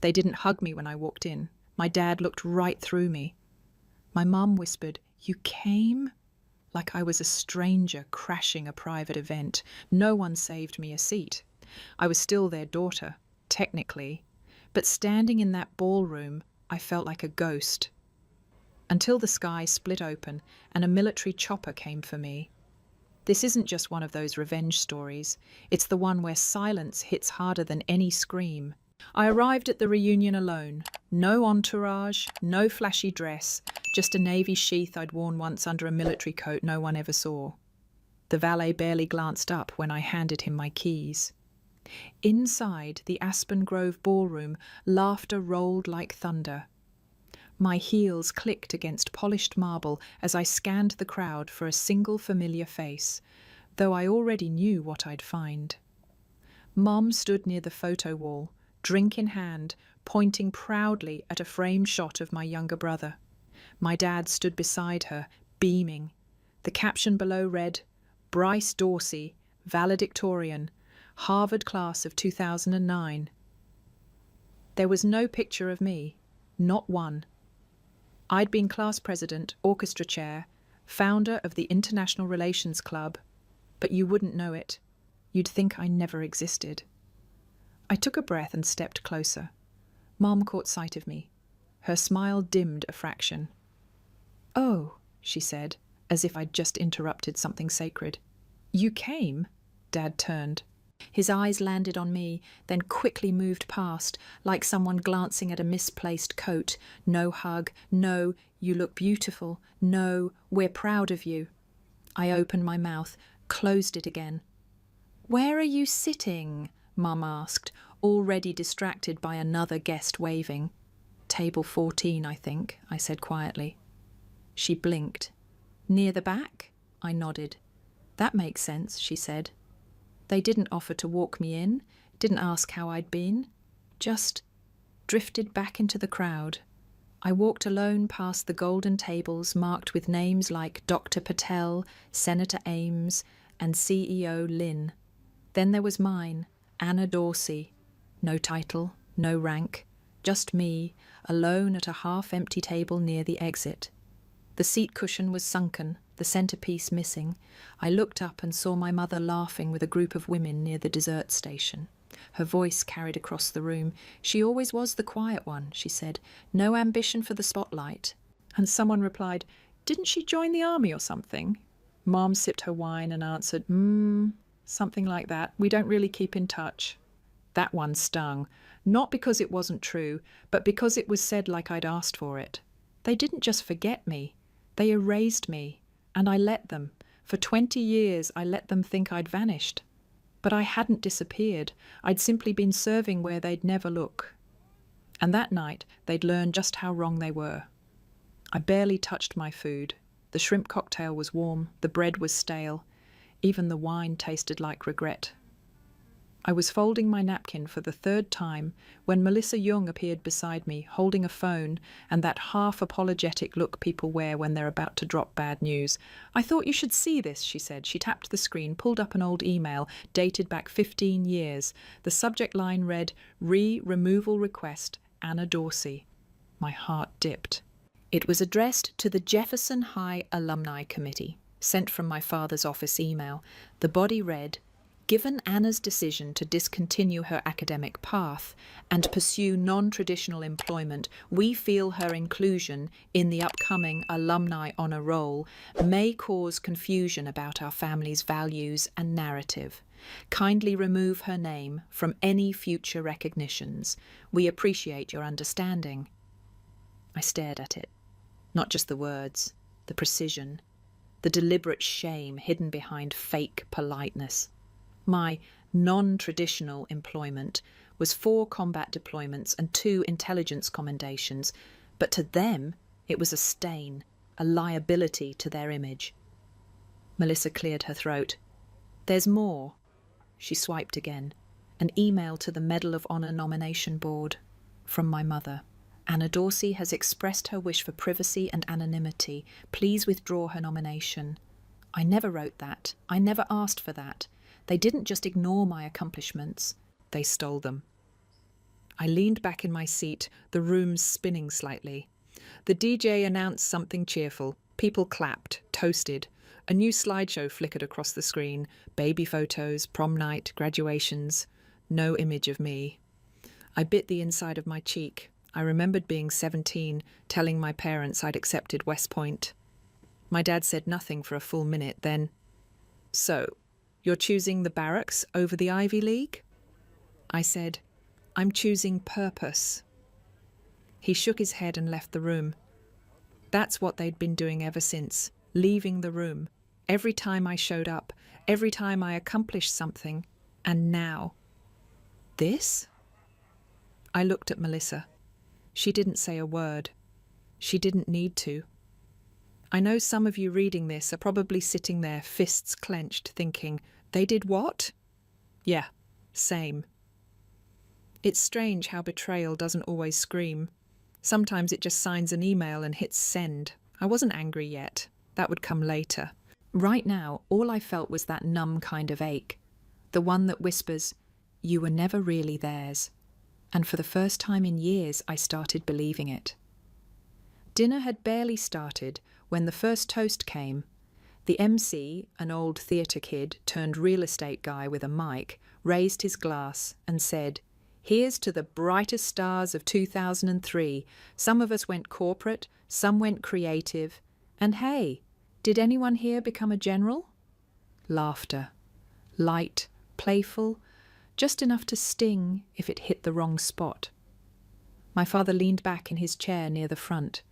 They didn't hug me when I walked in. My dad looked right through me. My mum whispered, "You came?" Like I was a stranger crashing a private event. No one saved me a seat. I was still their daughter, technically, but standing in that ballroom, I felt like a ghost. Until the sky split open and a military chopper came for me. This isn't just one of those revenge stories. It's the one where silence hits harder than any scream. I arrived at the reunion alone. No entourage, no flashy dress, just a navy sheath I'd worn once under a military coat no one ever saw. The valet barely glanced up when I handed him my keys. Inside the Aspen Grove ballroom, laughter rolled like thunder. My heels clicked against polished marble as I scanned the crowd for a single familiar face, though I already knew what I'd find. Mom stood near the photo wall, drink in hand, pointing proudly at a framed shot of my younger brother. My dad stood beside her, beaming. The caption below read, "Bryce Dorsey, valedictorian, Harvard class of 2009. There was no picture of me, not one. I'd been class president, orchestra chair, founder of the International Relations Club, but you wouldn't know it. You'd think I never existed. I took a breath and stepped closer. Mom caught sight of me. Her smile dimmed a fraction. "Oh," she said, as if I'd just interrupted something sacred. "You came?" Dad turned. His eyes landed on me, then quickly moved past, like someone glancing at a misplaced coat. No hug, no, "You look beautiful," no, "We're proud of you." I opened my mouth, closed it again. "Where are you sitting?" Mum asked, already distracted by another guest waving. "Table 14, I think," I said quietly. She blinked. "Near the back?" I nodded. "That makes sense," she said. They didn't offer to walk me in, didn't ask how I'd been, just drifted back into the crowd. I walked alone past the golden tables marked with names like Dr. Patel, Senator Ames, and CEO Lynn. Then there was mine, Anna Dorsey. No title, no rank, just me, alone at a half-empty table near the exit. The seat cushion was sunken, the centerpiece missing. I looked up and saw my mother laughing with a group of women near the dessert station. Her voice carried across the room. "She always was the quiet one," she said. "No ambition for the spotlight." And someone replied, "Didn't she join the army or something?" Mom sipped her wine and answered, something like that. "We don't really keep in touch." That one stung, not because it wasn't true, but because it was said like I'd asked for it. They didn't just forget me. They erased me. And I let them. For 20 years, I let them think I'd vanished. But I hadn't disappeared. I'd simply been serving where they'd never look. And that night, they'd learned just how wrong they were. I barely touched my food. The shrimp cocktail was warm. The bread was stale. Even the wine tasted like regret. I was folding my napkin for the third time when Melissa Young appeared beside me, holding a phone and that half-apologetic look people wear when they're about to drop bad news. "I thought you should see this," she said. She tapped the screen, pulled up an old email dated back 15 years. The subject line read, "Removal request, Anna Dorsey." My heart dipped. It was addressed to the Jefferson High Alumni Committee, sent from my father's office email. The body read, "Given Anna's decision to discontinue her academic path and pursue non-traditional employment, we feel her inclusion in the upcoming alumni honor roll may cause confusion about our family's values and narrative. Kindly remove her name from any future recognitions. We appreciate your understanding." I stared at it. Not just the words, the precision, the deliberate shame hidden behind fake politeness. My non-traditional employment was 4 combat deployments and 2 intelligence commendations, but to them it was a stain, a liability to their image. Melissa cleared her throat. "There's more." She swiped again. An email to the Medal of Honor nomination board from my mother. "Anna Dorsey has expressed her wish for privacy and anonymity. Please withdraw her nomination." I never wrote that. I never asked for that. They didn't just ignore my accomplishments, they stole them. I leaned back in my seat, the room spinning slightly. The DJ announced something cheerful. People clapped, toasted. A new slideshow flickered across the screen. Baby photos, prom night, graduations. No image of me. I bit the inside of my cheek. I remembered being 17, telling my parents I'd accepted West Point. My dad said nothing for a full minute, then, "So, you're choosing the barracks over the Ivy League?" I said, "I'm choosing purpose." He shook his head and left the room. That's what they'd been doing ever since, leaving the room. Every time I showed up, every time I accomplished something, and now. This? I looked at Melissa. She didn't say a word. She didn't need to. I know some of you reading this are probably sitting there, fists clenched, thinking, they did what? Yeah, same. It's strange how betrayal doesn't always scream. Sometimes it just signs an email and hits send. I wasn't angry yet. That would come later. Right now, all I felt was that numb kind of ache. The one that whispers, "You were never really theirs." And for the first time in years, I started believing it. Dinner had barely started when the first toast came. The MC, an old theatre kid turned real estate guy with a mic, raised his glass and said, "Here's to the brightest stars of 2003. Some of us went corporate, some went creative. And hey, did anyone here become a general?" Laughter. Light, playful, just enough to sting if it hit the wrong spot. My father leaned back in his chair near the front.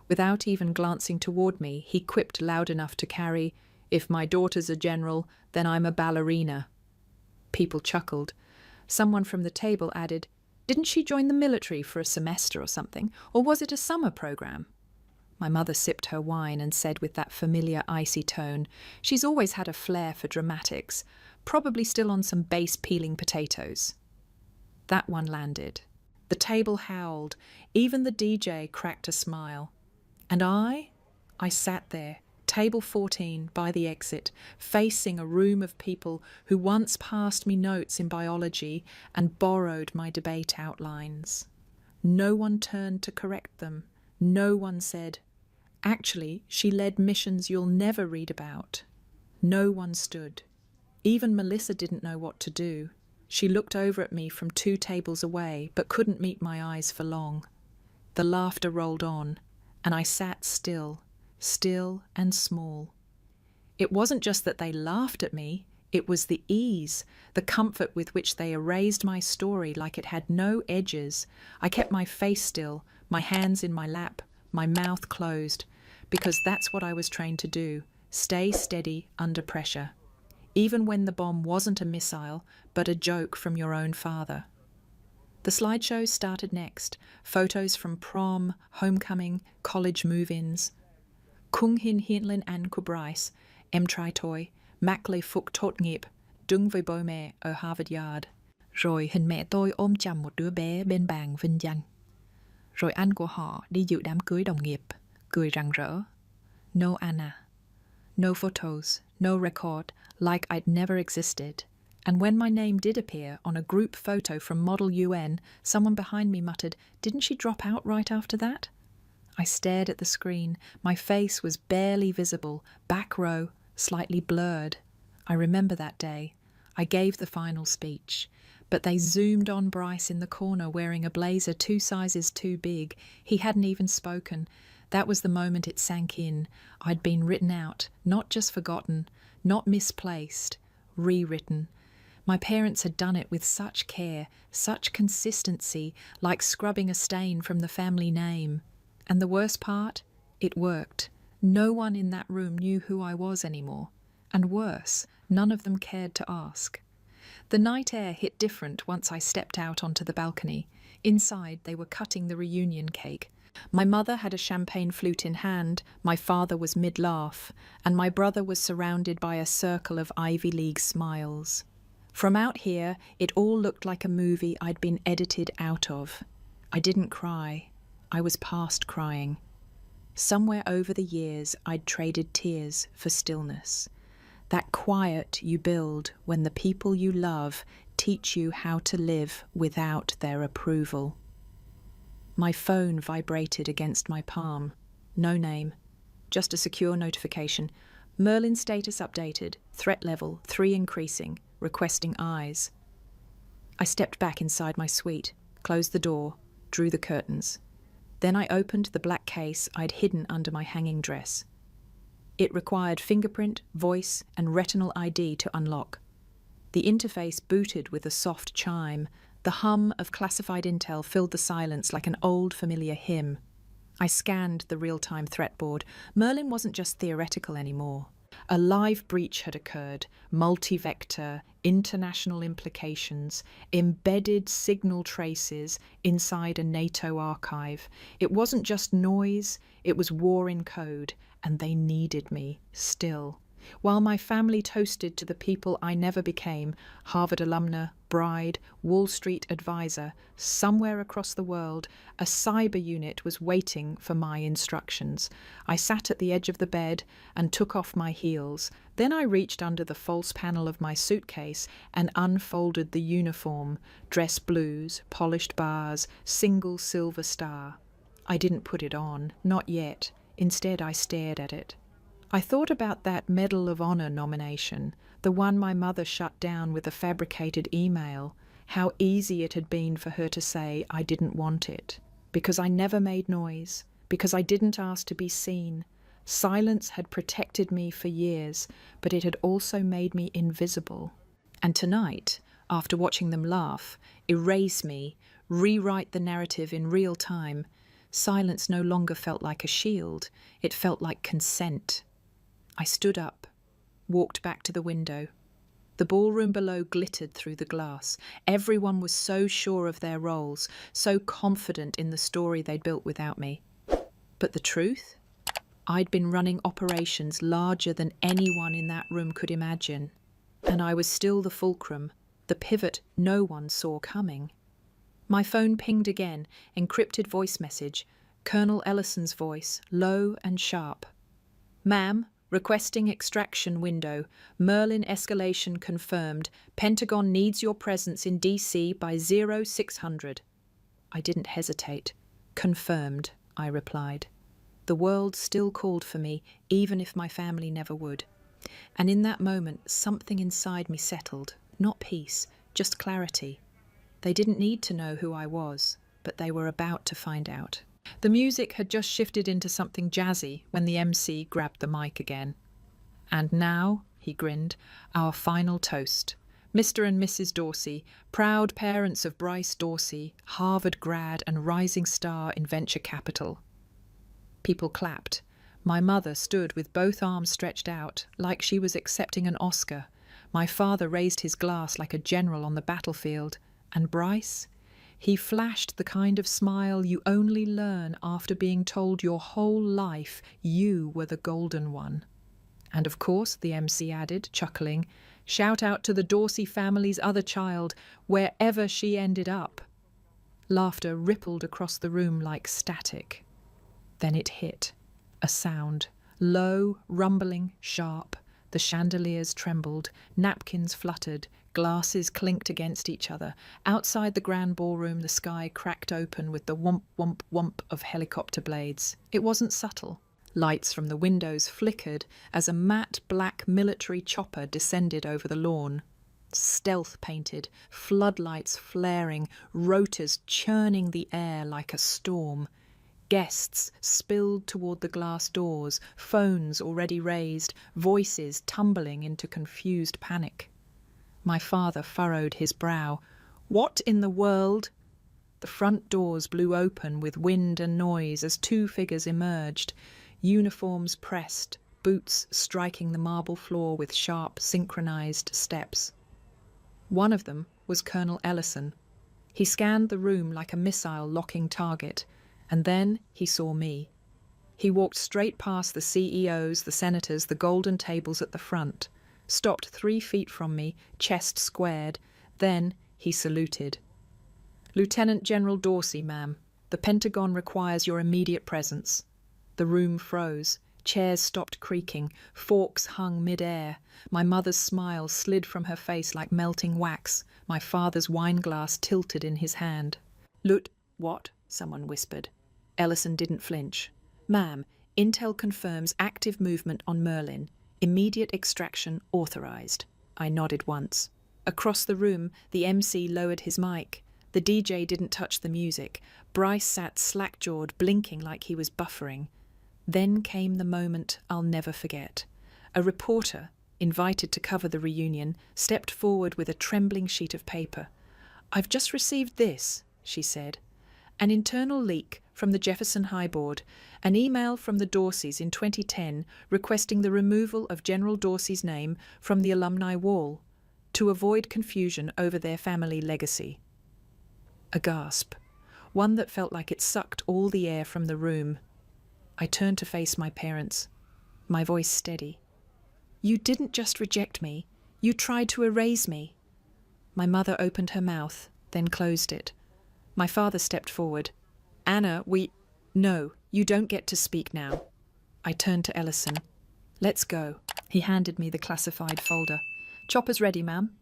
Without even glancing toward me, he quipped loud enough to carry, "If my daughter's a general, then I'm a ballerina." People chuckled. Someone from the table added, "Didn't she join the military for a semester or something? Or was it a summer program?" My mother sipped her wine and said with that familiar icy tone, "She's always had a flair for dramatics, probably still on some base peeling potatoes." That one landed. The table howled. Even the DJ cracked a smile. And I sat there, table 14 by the exit, facing a room of people who once passed me notes in biology and borrowed my debate outlines. No one turned to correct them. No one said, "Actually, she led missions you'll never read about." No one stood. Even Melissa didn't know what to do. She looked over at me from 2 tables away, but couldn't meet my eyes for long. The laughter rolled on, and I sat still and small. It wasn't just that they laughed at me, it was the ease, the comfort with which they erased my story like it had no edges. I kept my face still, my hands in my lap, my mouth closed, because that's what I was trained to do, stay steady under pressure. Even when the bomb wasn't a missile, but a joke from your own father. The slideshow started next. Photos from prom, homecoming, college move-ins. Kung hin hienlin an kubrais, trai toi, mac le phúc tốt nghiệp, đứng với bố mẹ ở Harvard Yard. Rồi hình mẹ tôi ôm chầm một đứa bé bên bàn vinh danh. Rồi anh của họ đi dự đám cưới đồng nghiệp, cười rạng rỡ. No Anna. No photos, no record, like I'd never existed. And when my name did appear on a group photo from Model UN, someone behind me muttered, "Didn't she drop out right after that?" I stared at the screen. My face was barely visible, back row, slightly blurred. I remember that day. I gave the final speech. But they zoomed on Bryce in the corner wearing a blazer 2 sizes too big. He hadn't even spoken. That was the moment it sank in. I'd been written out, not just forgotten, not misplaced, rewritten. My parents had done it with such care, such consistency, like scrubbing a stain from the family name. And the worst part? It worked. No one in that room knew who I was anymore. And worse, none of them cared to ask. The night air hit different once I stepped out onto the balcony. Inside, they were cutting the reunion cake. My mother had a champagne flute in hand, my father was mid-laugh, and my brother was surrounded by a circle of Ivy League smiles. From out here, it all looked like a movie I'd been edited out of. I didn't cry. I was past crying. Somewhere over the years, I'd traded tears for stillness. That quiet you build when the people you love teach you how to live without their approval. My phone vibrated against my palm. No name, just a secure notification. Merlin status updated, threat level 3 increasing, requesting eyes. I stepped back inside my suite, closed the door, drew the curtains. Then I opened the black case I'd hidden under my hanging dress. It required fingerprint, voice, and retinal ID to unlock. The interface booted with a soft chime. The hum of classified intel filled the silence like an old familiar hymn. I scanned the real-time threat board. Merlin wasn't just theoretical anymore. A live breach had occurred, multi-vector, international implications, embedded signal traces inside a NATO archive. It wasn't just noise, it was war in code, and they needed me, still. While my family toasted to the people I never became, Harvard alumna, bride, Wall Street advisor, somewhere across the world, a cyber unit was waiting for my instructions. I sat at the edge of the bed and took off my heels. Then I reached under the false panel of my suitcase and unfolded the uniform, dress blues, polished bars, single silver star. I didn't put it on, not yet. Instead, I stared at it. I thought about that Medal of Honor nomination, the one my mother shut down with a fabricated email, how easy it had been for her to say I didn't want it. Because I never made noise, because I didn't ask to be seen. Silence had protected me for years, but it had also made me invisible. And tonight, after watching them laugh, erase me, rewrite the narrative in real time, silence no longer felt like a shield, it felt like consent. I stood up, walked back to the window. The ballroom below glittered through the glass. Everyone was so sure of their roles, so confident in the story they'd built without me. But the truth? I'd been running operations larger than anyone in that room could imagine. And I was still the fulcrum, the pivot no one saw coming. My phone pinged again, encrypted voice message, Colonel Ellison's voice, low and sharp. Ma'am, requesting extraction window. Merlin escalation confirmed. Pentagon needs your presence in DC by 0600. I didn't hesitate. Confirmed, I replied. The world still called for me, even if my family never would. And in that moment, something inside me settled. Not peace, just clarity. They didn't need to know who I was, but they were about to find out. The music had just shifted into something jazzy when the MC grabbed the mic again. And now, he grinned, our final toast. Mr. and Mrs. Dorsey, proud parents of Bryce Dorsey, Harvard grad and rising star in venture capital. People clapped. My mother stood with both arms stretched out, like she was accepting an Oscar. My father raised his glass like a general on the battlefield. And Bryce? He flashed the kind of smile you only learn after being told your whole life you were the golden one. And of course, the MC added, chuckling, shout out to the Dorsey family's other child, wherever she ended up. Laughter rippled across the room like static. Then it hit. A sound. Low, rumbling, sharp. The chandeliers trembled, napkins fluttered, glasses clinked against each other. Outside the grand ballroom, the sky cracked open with the whomp, whomp, whomp of helicopter blades. It wasn't subtle. Lights from the windows flickered as a matte black military chopper descended over the lawn. Stealth painted, floodlights flaring, rotors churning the air like a storm. Guests spilled toward the glass doors, phones already raised, voices tumbling into confused panic. My father furrowed his brow. What in the world? The front doors blew open with wind and noise as two figures emerged, uniforms pressed, boots striking the marble floor with sharp, synchronized steps. One of them was Colonel Ellison. He scanned the room like a missile locking target. And then he saw me. He walked straight past the CEOs, the senators, the golden tables at the front, stopped 3 feet from me, chest squared. Then he saluted. Lieutenant General Dorsey, ma'am. The Pentagon requires your immediate presence. The room froze. Chairs stopped creaking, forks hung mid-air. My mother's smile slid from her face like melting wax. My father's wineglass tilted in his hand. "Lut, what?" someone whispered. Ellison didn't flinch. "Ma'am, Intel confirms active movement on Merlin. Immediate extraction authorized." I nodded once. Across the room, the MC lowered his mic. The DJ didn't touch the music. Bryce sat slack-jawed, blinking like he was buffering. Then came the moment I'll never forget. A reporter, invited to cover the reunion, stepped forward with a trembling sheet of paper. "I've just received this," she said. "An internal leak from the Jefferson High Board, an email from the Dorseys in 2010 requesting the removal of General Dorsey's name from the alumni wall to avoid confusion over their family legacy." A gasp, one that felt like it sucked all the air from the room. I turned to face my parents, my voice steady. "You didn't just reject me, you tried to erase me." My mother opened her mouth, then closed it. My father stepped forward. "Anna, No, you don't get to speak now." I turned to Ellison. "Let's go." He handed me the classified folder. "Chopper's ready, ma'am."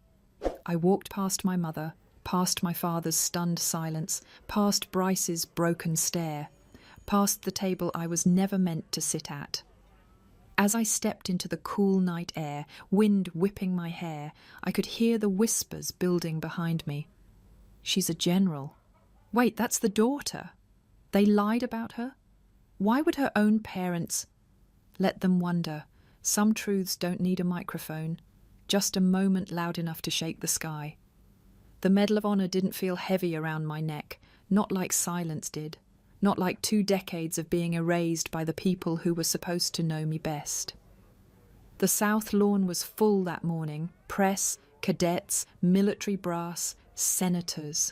I walked past my mother, past my father's stunned silence, past Bryce's broken stare, past the table I was never meant to sit at. As I stepped into the cool night air, wind whipping my hair, I could hear the whispers building behind me. "She's a general. Wait, that's the daughter. They lied about her? Why would her own parents—" Let them wonder. Some truths don't need a microphone, just a moment loud enough to shake the sky. The Medal of Honor didn't feel heavy around my neck, not like silence did. Not like 2 decades of being erased by the people who were supposed to know me best. The South Lawn was full that morning. Press, cadets, military brass, senators.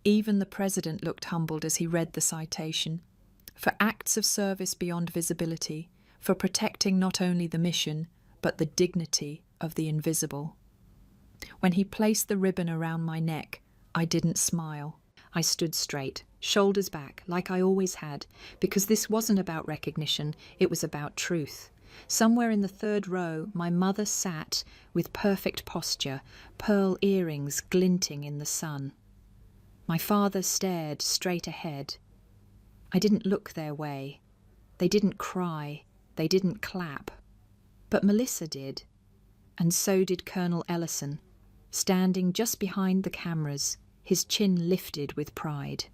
Even the president looked humbled as he read the citation. For acts of service beyond visibility, for protecting not only the mission, but the dignity of the invisible. When he placed the ribbon around my neck, I didn't smile. I stood straight, shoulders back, like I always had, because this wasn't about recognition, it was about truth. Somewhere in the 3rd row, my mother sat with perfect posture, pearl earrings glinting in the sun. My father stared straight ahead. I didn't look their way. They didn't cry. They didn't clap. But Melissa did. And so did Colonel Ellison, standing just behind the cameras, his chin lifted with pride.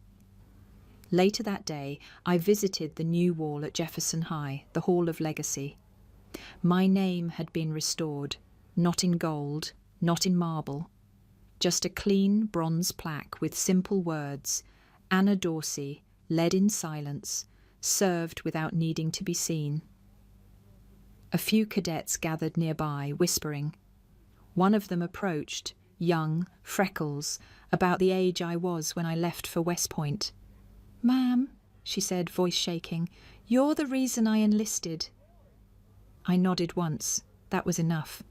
Later that day, I visited the new wall at Jefferson High, the Hall of Legacy. My name had been restored, not in gold, not in marble, just a clean bronze plaque with simple words, "Anna Dorsey, led in silence, served without needing to be seen." A few cadets gathered nearby, whispering. One of them approached, young, freckles, about the age I was when I left for West Point. "Ma'am," she said, voice shaking, "you're the reason I enlisted." I nodded once. That was enough.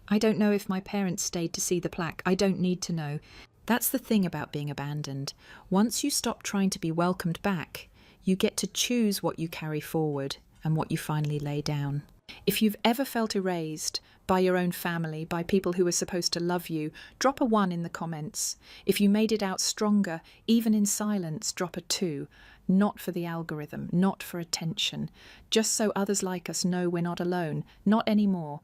I don't know if my parents stayed to see the plaque. I don't need to know. That's the thing about being abandoned. Once you stop trying to be welcomed back, you get to choose what you carry forward and what you finally lay down. If you've ever felt erased by your own family, by people who were supposed to love you, drop a 1 in the comments. If you made it out stronger, even in silence, drop a 2. Not for the algorithm, not for attention. Just so others like us know we're not alone. Not anymore.